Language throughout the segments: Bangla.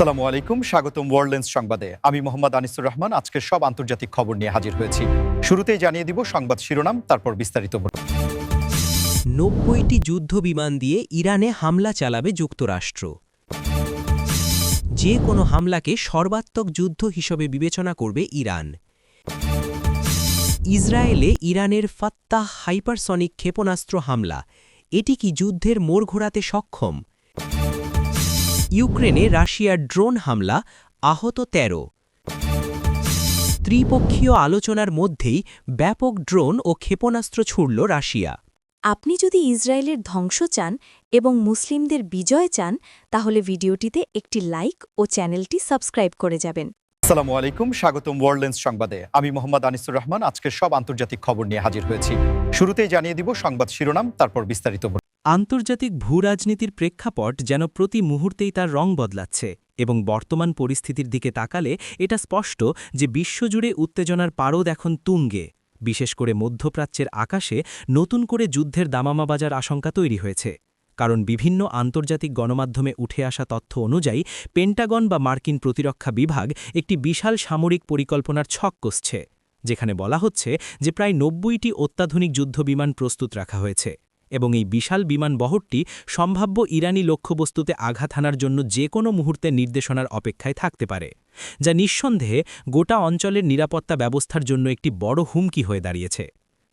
আসসালামু আলাইকুম, স্বাগতম ওয়ার্ল্ডলেন্স সংবাদে। আমি মোহাম্মদ আনিসুর রহমান। আজকের সব আন্তর্জাতিক খবর নিয়ে হাজির হয়েছি। শুরুতেই জানিয়ে দিব সংবাদ শিরোনাম, তারপর বিস্তারিত। ৯০টি যুদ্ধ বিমান দিয়ে ইরানে হামলা চালাবে যুক্তরাষ্ট্র। যে কোনো হামলাকে সর্বাত্মক যুদ্ধ হিসেবে বিবেচনা করবে ইরান। ইসরায়েলে ইরানের ফাত্তাহ হাইপারসনিক ক্ষেপণাস্ত্র হামলা, এটি কি যুদ্ধের মোড় ঘোরাতে সক্ষম? ইউক্রেনে রাশিয়ার ড্রোন হামলা, আহত ১৩। ত্রিপক্ষীয় আলোচনার মধ্যেই ব্যাপক ড্রোন ও ক্ষেপণাস্ত্র ছুড়ল রাশিয়া। আপনি যদি ইসরায়েলের ধ্বংস চান এবং মুসলিমদের বিজয় চান, তাহলে ভিডিওটিতে একটি লাইক ও চ্যানেলটি সাবস্ক্রাইব করে যাবেন। আসসালামু আলাইকুম, স্বাগতম ওয়ার্ল্ডলেন্স সংবাদে। আমি মোহাম্মদ আনিসুর রহমান। আজকের সব আন্তর্জাতিক খবর নিয়ে হাজির হয়েছি। শুরুতেই জানিয়ে দিব সংবাদ শিরোনাম, তারপর বিস্তারিত। আন্তর্জাতিক ভূরাজনীতির প্রেক্ষাপট যেন প্রতি মুহূর্তেই তার রং বদলাচ্ছে এবং বর্তমান পরিস্থিতির দিকে তাকালে এটা স্পষ্ট যে বিশ্বজুড়ে উত্তেজনার পারদ এখন তুঙ্গে। বিশেষ করে মধ্যপ্রাচ্যের আকাশে নতুন করে যুদ্ধের দামামা বাজার আশঙ্কা তৈরি হয়েছে, কারণ বিভিন্ন আন্তর্জাতিক গণমাধ্যমে উঠে আসা তথ্য অনুযায়ী পেন্টাগন বা মার্কিন প্রতিরক্ষা বিভাগ একটি বিশাল সামরিক পরিকল্পনার ছক কষছে, যেখানে বলা হচ্ছে যে প্রায় ৯০টি অত্যাধুনিক যুদ্ধবিমান প্রস্তুত রাখা হয়েছে এবং এই বিশাল বিমান বহরটি সম্ভাব্য ইরানি লক্ষ্যবস্তুতে আঘাত হানার জন্য যে কোনো মুহূর্তে নির্দেশনার অপেক্ষায় থাকতে পারে, যা নিঃসন্দেহে গোটা অঞ্চলের নিরাপত্তা ব্যবস্থার জন্য একটি বড় হুমকি হয়ে দাঁড়িয়েছে।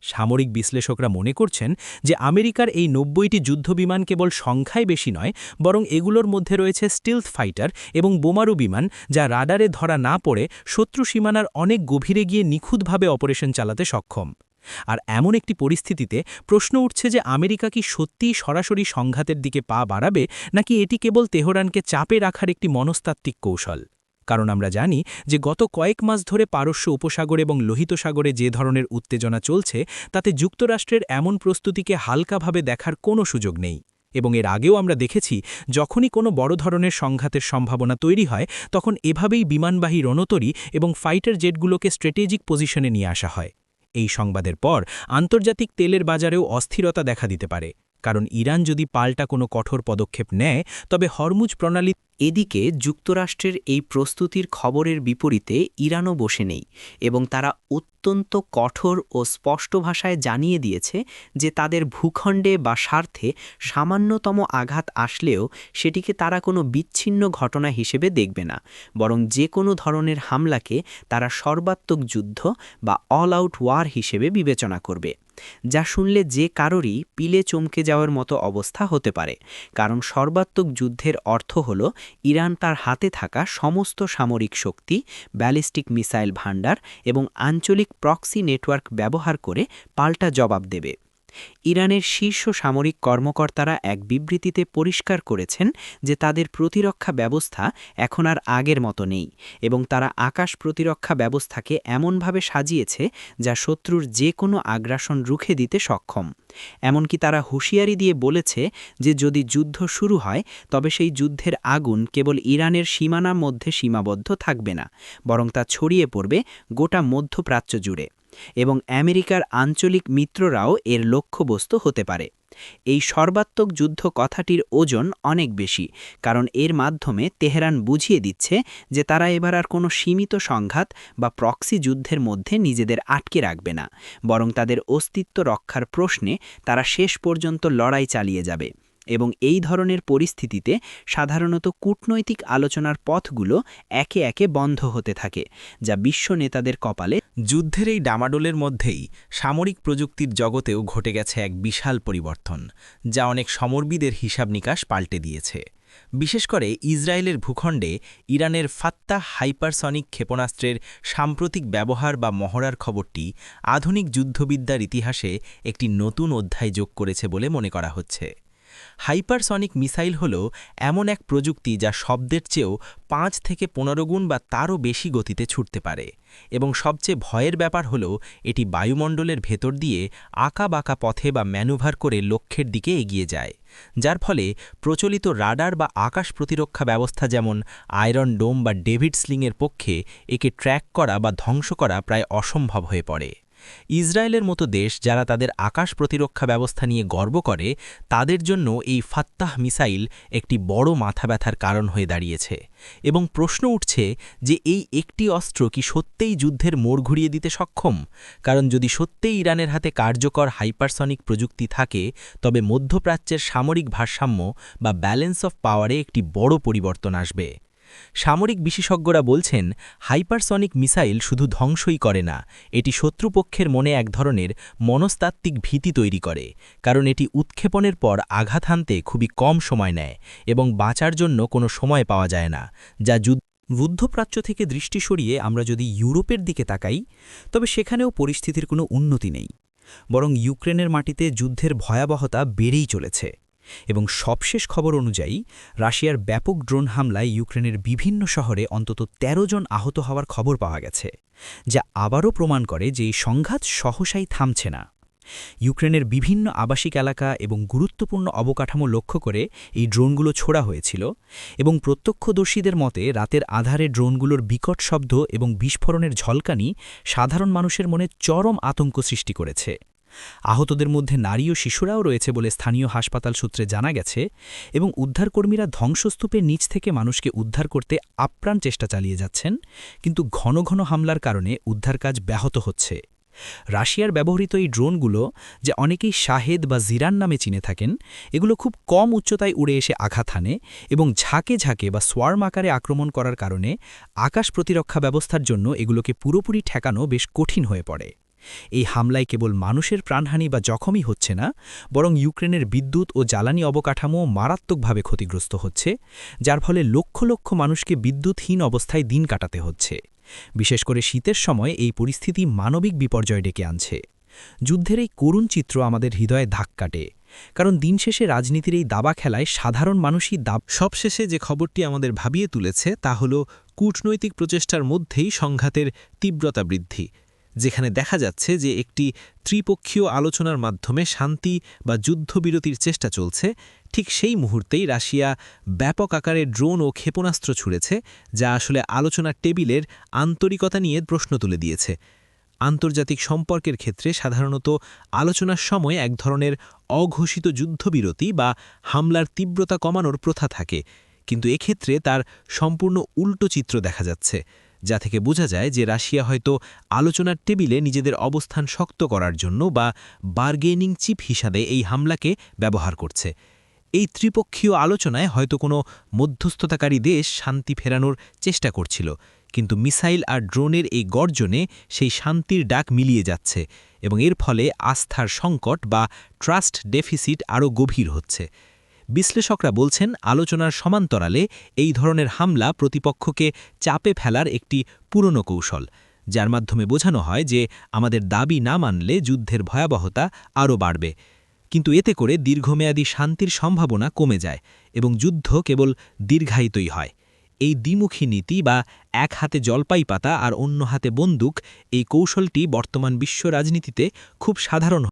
সামরিক বিশ্লেষকরা মনে করছেন যে আমেরিকার এই ৯০টি যুদ্ধবিমান কেবল সংখ্যায় বেশি নয়, বরং এগুলোর মধ্যে রয়েছে স্টিলথ ফাইটার এবং বোমারু বিমান, যা রাডারে ধরা না পড়ে শত্রু সীমানার অনেক গভীরে গিয়ে নিখুঁতভাবে অপারেশন চালাতে সক্ষম। আর এমন একটি পরিস্থিতিতে প্রশ্ন উঠছে যে আমেরিকা কি সত্যিই সরাসরি সংঘাতের দিকে পা বাড়াবে, নাকি এটি কেবল তেহরানকে চাপে রাখার একটি মনস্তাত্ত্বিক কৌশল? কারণ আমরা জানি যে গত কয়েক মাস ধরে পারস্য উপসাগর এবং লোহিত সাগরে যে ধরনের উত্তেজনা চলছে, তাতে যুক্তরাষ্ট্রের এমন প্রস্তুতিকে হালকাভাবে দেখার কোনো সুযোগ নেই। এবং এর আগেও আমরা দেখেছি, যখনই কোনো বড় ধরনের সংঘাতের সম্ভাবনা তৈরি হয়, তখন এভাবেই বিমানবাহী রণতরী এবং ফাইটার জেটগুলোকে স্ট্র্যাটেজিক পজিশনে নিয়ে আসা হয়। এই সংবাদের পর আন্তর্জাতিক তেলের বাজারেও অস্থিরতা দেখা দিতে পারে, কারণ ইরান যদি পাল্টা কোনো কঠোর পদক্ষেপ নেয়, তবে হরমুজ প্রণালী। এদিকে যুক্তরাষ্ট্রের এই প্রস্তুতির খবরের বিপরীতে ইরানও বসে নেই এবং তারা অত্যন্ত কঠোর ও স্পষ্ট ভাষায় জানিয়ে দিয়েছে যে তাদের ভূখণ্ডে বা স্বার্থে সামান্যতম আঘাত আসলেও সেটিকে তারা কোনো বিচ্ছিন্ন ঘটনা হিসেবে দেখবে না, বরং যে কোনো ধরনের হামলাকে তারা সর্বাত্মক যুদ্ধ বা অল আউট ওয়ার হিসেবে বিবেচনা করবে, যা শুনলে যে কারোরই পিলে চমকে যাওয়ার মতো অবস্থা হতে পারে। কারণ সর্বাত্মক যুদ্ধের অর্থ হল ইরান তার হাতে থাকা সমস্ত সামরিক শক্তি, ব্যালিস্টিক মিসাইল ভান্ডার এবং আঞ্চলিক প্রক্সি নেটওয়ার্ক ব্যবহার করে পাল্টা জবাব দেবে। ইরানের শীর্ষ সামরিক কর্মকর্তারা এক বিবৃতিতে পরিষ্কার করেছেন যে তাদের প্রতিরক্ষা ব্যবস্থা এখন আর আগের মতো নেই এবং তারা আকাশ প্রতিরক্ষা ব্যবস্থাকে এমনভাবে সাজিয়েছে যা শত্রুর যে কোনো আগ্রাসন রুখে দিতে সক্ষম। এমনকি তারা হুঁশিয়ারি দিয়ে বলেছে যে যদি যুদ্ধ শুরু হয়, তবে সেই যুদ্ধের আগুন কেবল ইরানের সীমানার মধ্যে সীমাবদ্ধ থাকবে না, বরং তা ছড়িয়ে পড়বে গোটা মধ্যপ্রাচ্য জুড়ে এবং আমেরিকার আঞ্চলিক মিত্ররাও এর লক্ষ্যবস্তু হতে পারে। এই সর্বাত্মক যুদ্ধ কথাটির ওজন অনেক বেশি, কারণ এর মাধ্যমে তেহরান বুঝিয়ে দিচ্ছে যে তারা এবার আর কোনো সীমিত সংঘাত বা প্রক্সি যুদ্ধের মধ্যে নিজেদের আটকে রাখবে না, বরং তাদের অস্তিত্ব রক্ষার প্রশ্নে তারা শেষ পর্যন্ত লড়াই চালিয়ে যাবে। এবং এই ধরনের পরিস্থিতিতে সাধারণত কূটনৈতিক আলোচনার পথগুলো একে একে বন্ধ হতে থাকে, যা বিশ্ব নেতাদের কপালে। যুদ্ধের এই ডামাডোলের মধ্যেই সামরিক প্রযুক্তির জগতেও ঘটে গেছে এক বিশাল পরিবর্তন, যা অনেক সমরবিদের হিসাব নিকাশ পাল্টে দিয়েছে। বিশেষ করে ইসরায়েলের ভূখণ্ডে ইরানের ফাত্তাহ হাইপারসনিক ক্ষেপণাস্ত্রের সাম্প্রতিক ব্যবহার বা মহড়ার খবরটি আধুনিক যুদ্ধবিদ্যার ইতিহাসে একটি নতুন অধ্যায় যোগ করেছে বলে মনে করা হচ্ছে। হাইপারসনিক মিসাইল হল এমন এক প্রযুক্তি যা শব্দের চেয়েও ৫ থেকে ১৫ গুণ বা তারও বেশি গতিতে ছুটতে পারে, এবং সবচেয়ে ভয়ের ব্যাপার হল এটি বায়ুমণ্ডলের ভেতর দিয়ে আঁকা-বাঁকা পথে বা ম্যানুভার করে লক্ষ্যের দিকে এগিয়ে যায়, যার ফলে প্রচলিত রাডার বা আকাশ প্রতিরক্ষা ব্যবস্থা যেমন আয়রন ডোম বা ডেভিড স্লিংয়ের পক্ষে একে ট্র্যাক করা বা ধ্বংস করা প্রায় অসম্ভব হয়ে পড়ে। ইসরায়েলের মতো দেশ যারা তাদের আকাশ প্রতিরক্ষা ব্যবস্থা নিয়ে গর্ব করে, তাদের জন্য এই ফাত্তাহ মিসাইল একটি বড় মাথা ব্যথার কারণ হয়ে দাঁড়িয়েছে। এবং প্রশ্ন উঠছে যে এই একটি অস্ত্র কি সত্যিই যুদ্ধের মোড় ঘুরিয়ে দিতে সক্ষম? কারণ যদি সত্যিই ইরানের হাতে কার্যকর হাইপারসনিক প্রযুক্তি থাকে, তবে মধ্যপ্রাচ্যের সামরিক ভারসাম্য বা ব্যালেন্স অফ পাওয়ারে একটি বড় পরিবর্তন আসবে। সামরিক বিশেষজ্ঞরা বলছেন, হাইপারসনিক মিসাইল শুধু ধ্বংসই করে না, এটি শত্রুপক্ষের মনে এক ধরনের মনস্তাত্ত্বিক ভীতি তৈরি করে, কারণ এটি উৎক্ষেপণের পর আঘাত হানতে খুবই কম সময় নেয় এবং বাঁচার জন্য কোনো সময় পাওয়া যায় না, যা মধ্যপ্রাচ্য থেকে দৃষ্টি সরিয়ে আমরা যদি ইউরোপের দিকে তাকাই, তবে সেখানেও পরিস্থিতির কোনো উন্নতি নেই, বরং ইউক্রেনের মাটিতে যুদ্ধের ভয়াবহতা বেড়েই চলেছে। এবং সবশেষ খবর অনুযায়ী রাশিয়ার ব্যাপক ড্রোন হামলায় ইউক্রেনের বিভিন্ন শহরে অন্তত ১৩ জন আহত হওয়ার খবর পাওয়া গেছে, যা আবারও প্রমাণ করে যে এই সংঘাত সহসাই থামছে না। ইউক্রেনের বিভিন্ন আবাসিক এলাকা এবং গুরুত্বপূর্ণ অবকাঠামো লক্ষ্য করে এই ড্রোনগুলো ছোড়া হয়েছিল, এবং প্রত্যক্ষদর্শীদের মতে রাতের আধারে ড্রোনগুলোর বিকট শব্দ এবং বিস্ফোরণের ঝলকানি সাধারণ মানুষের মনে চরম আতঙ্ক সৃষ্টি করেছে। আহতদের মধ্যে নারী ও শিশুরাও রয়েছে বলে স্থানীয় হাসপাতাল সূত্রে জানা গেছে, এবং উদ্ধারকর্মীরা ধ্বংসস্তূপের নিচ থেকে মানুষকে উদ্ধার করতে আপ্রাণ চেষ্টা চালিয়ে যাচ্ছেন, কিন্তু ঘন ঘন হামলার কারণে উদ্ধার কাজ ব্যাহত হচ্ছে। রাশিয়ার ব্যবহৃত এই ড্রোনগুলো, যা অনেকেই শাহেদ বা জিরান নামে চিনে থাকেন, এগুলো খুব কম উচ্চতায় উড়ে এসে আঘাত হানে এবং ঝাঁকে ঝাঁকে বা সোয়ার্ম আকারে আক্রমণ করার কারণে আকাশ প্রতিরক্ষা ব্যবস্থার জন্য এগুলোকে পুরোপুরি ঠেকানো বেশ কঠিন হয়ে পড়ে। এই হামলায় কেবল মানুষের প্রাণহানি বা জখমই হচ্ছে না, বরং ইউক্রেনের বিদ্যুৎ ও জ্বালানি অবকাঠামো মারাত্মকভাবে ক্ষতিগ্রস্ত হচ্ছে, যার ফলে লক্ষ লক্ষ মানুষকে বিদ্যুৎহীন অবস্থায় দিন কাটাতে হচ্ছে। বিশেষ করে শীতের সময় এই পরিস্থিতি মানবিক বিপর্যয় ডেকে আনছে। যুদ্ধের এই করুণ চিত্র আমাদের হৃদয়ে ধাক কাটে, কারণ দিন শেষে রাজনীতির এই দাবা খেলায় সাধারণ মানুষই সবশেষে যে খবরটি আমাদের ভাবিয়ে তুলেছে তা হল কূটনৈতিক প্রচেষ্টার মধ্যেই সংঘাতের তীব্রতা বৃদ্ধি, যেখানে দেখা যাচ্ছে যে একটি ত্রিপক্ষীয় আলোচনার মাধ্যমে শান্তি বা যুদ্ধবিরতির চেষ্টা চলছে। ঠিক সেই মুহূর্তেই রাশিয়া ব্যাপক আকারে ড্রোন ও ক্ষেপণাস্ত্র ছুড়েছে, যা আসলে আলোচনার টেবিলের আন্তরিকতা নিয়ে প্রশ্ন তুলে দিয়েছে। আন্তর্জাতিক সম্পর্কের ক্ষেত্রে সাধারণত আলোচনার সময় এক ধরনের অঘোষিত যুদ্ধবিরতি বা হামলার তীব্রতা কমানোর প্রথা থাকে, কিন্তু এক্ষেত্রে তার সম্পূর্ণ উল্টো চিত্র দেখা যাচ্ছে, যা থেকে বোঝা যায় যে রাশিয়া হয়তো আলোচনার টেবিলে নিজেদের অবস্থান শক্ত করার জন্য বা বার্গেনিং চিপ হিসাবে এই হামলাকে ব্যবহার করছে। এই ত্রিপক্ষীয় আলোচনায় হয়তো কোনো মধ্যস্থতাকারী দেশ শান্তি ফেরানোর চেষ্টা করছিল, কিন্তু মিসাইল আর ড্রোনের এই গর্জনে সেই শান্তির ডাক মিলিয়ে যাচ্ছে, এবং এর ফলে আস্থার সংকট বা ট্রাস্ট ডেফিসিট আরও গভীর হচ্ছে। বিশ্লেষকরা বলছেন, আলোচনার সমান্তরালে এই ধরনের হামলা প্রতিপক্ষকে চাপে ফেলার একটি পুরনো কৌশল, যার মাধ্যমে বোঝানো হয় যে আমাদের দাবি না মানলে যুদ্ধের ভয়াবহতা আরও বাড়বে। কিন্তু এতে করে দীর্ঘমেয়াদী শান্তির সম্ভাবনা কমে যায় এবং যুদ্ধ কেবল দীর্ঘায়িতই হয়। এই দ্বিমুখী নীতি বা এক হাতে জলপাই পাতা আর অন্য হাতে বন্দুক, এই কৌশলটি বর্তমান বিশ্ব রাজনীতিতে খুব সাধারণ